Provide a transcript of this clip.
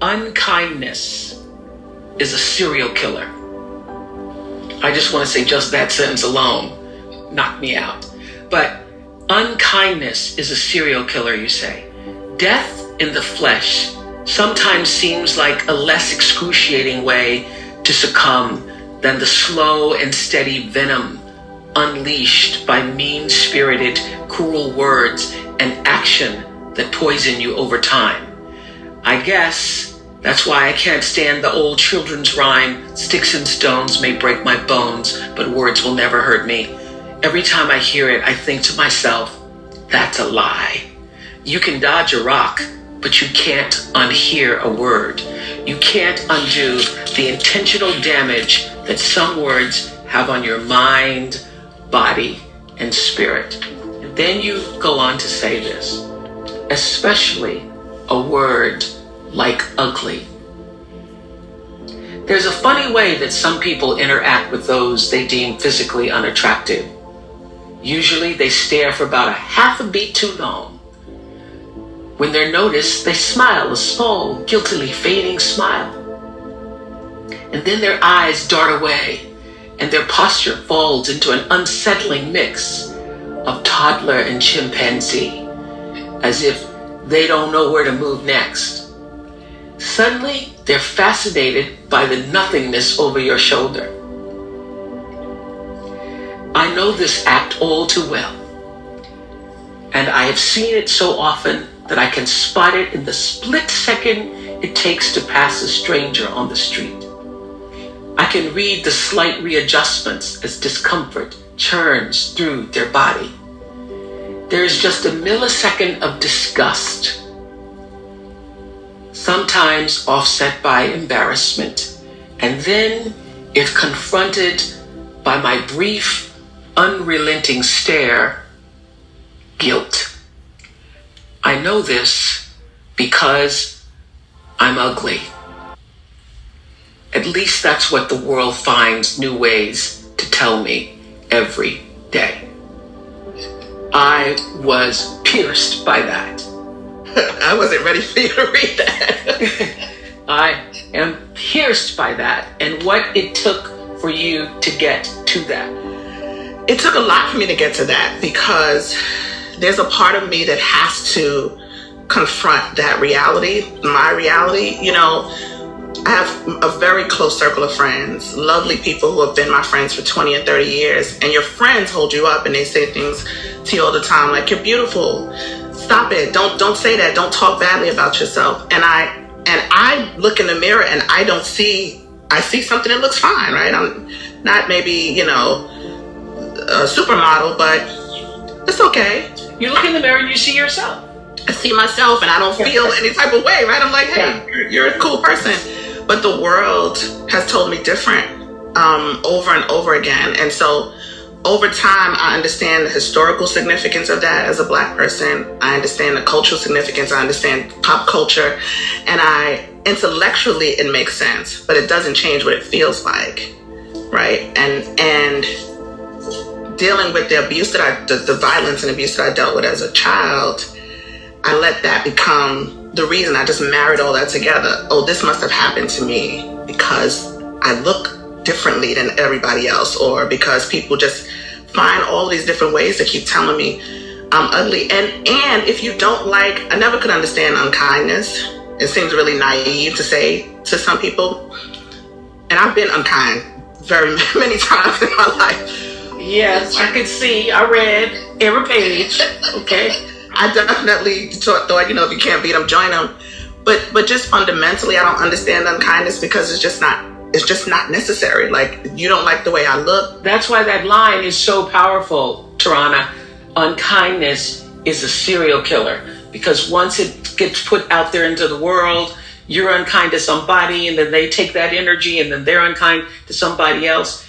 Unkindness is a serial killer. I just want to say just that sentence alone knocked me out. But unkindness is a serial killer, you say. Death in the flesh sometimes seems like a less excruciating way to succumb than the slow and steady venom unleashed by mean-spirited, cruel words and action that poison you over time. I guess that's why I can't stand the old children's rhyme, sticks and stones may break my bones, but words will never hurt me. Every time I hear it, I think to myself, that's a lie. You can dodge a rock, but you can't unhear a word. You can't undo the intentional damage that some words have on your mind, body, and spirit. And then you go on to say this, especially a word like ugly. There's a funny way that some people interact with those they deem physically unattractive. Usually they stare for about a half a beat too long. When they're noticed, they smile, a small, guiltily fading smile. And then their eyes dart away, and their posture falls into an unsettling mix of toddler and chimpanzee, as if they don't know where to move next. Suddenly, they're fascinated by the nothingness over your shoulder. I know this act all too well, and I have seen it so often that I can spot it in the split second it takes to pass a stranger on the street. I can read the slight readjustments as discomfort churns through their body. There is just a millisecond of disgust, sometimes offset by embarrassment, and then, if confronted by my brief, unrelenting stare, guilt. I know this because I'm ugly. At least that's what the world finds new ways to tell me every day. I was pierced by that. I wasn't ready for you to read that. I am pierced by that and what it took for you to get to that. It took a lot for me to get to that because there's a part of me that has to confront that reality, my reality. You know, I have a very close circle of friends, lovely people who have been my friends for 20 and 30 years. And your friends hold you up and they say things to you all the time like, you're beautiful. Stop it. Don't say that. Don't talk badly about yourself. And I look in the mirror and I see something that looks fine, right? I'm not maybe, a supermodel, but it's okay. You look in the mirror and you see yourself. I see myself and I don't feel any type of way, right? I'm like, hey, you're a cool person. But the world has told me different over and over again. And so over time, I understand the historical significance of that as a Black person. I understand the cultural significance. I understand pop culture. And intellectually, it makes sense, but it doesn't change what it feels like, right? And dealing with the abuse the violence and abuse that I dealt with as a child, I let that become the reason. I just married all that together. Oh, this must have happened to me because I look differently than everybody else, or because people just find all these different ways to keep telling me I'm ugly. And if you don't like, I never could understand unkindness. It seems really naive to say to some people. And I've been unkind very many times in my life. Yes, I could see. I read every page. Okay. I definitely thought, if you can't beat them, join them. But just fundamentally, I don't understand unkindness because it's just not necessary. Like, you don't like the way I look. That's why that line is so powerful, Tarana. Unkindness is a serial killer, because once it gets put out there into the world, you're unkind to somebody and then they take that energy and then they're unkind to somebody else.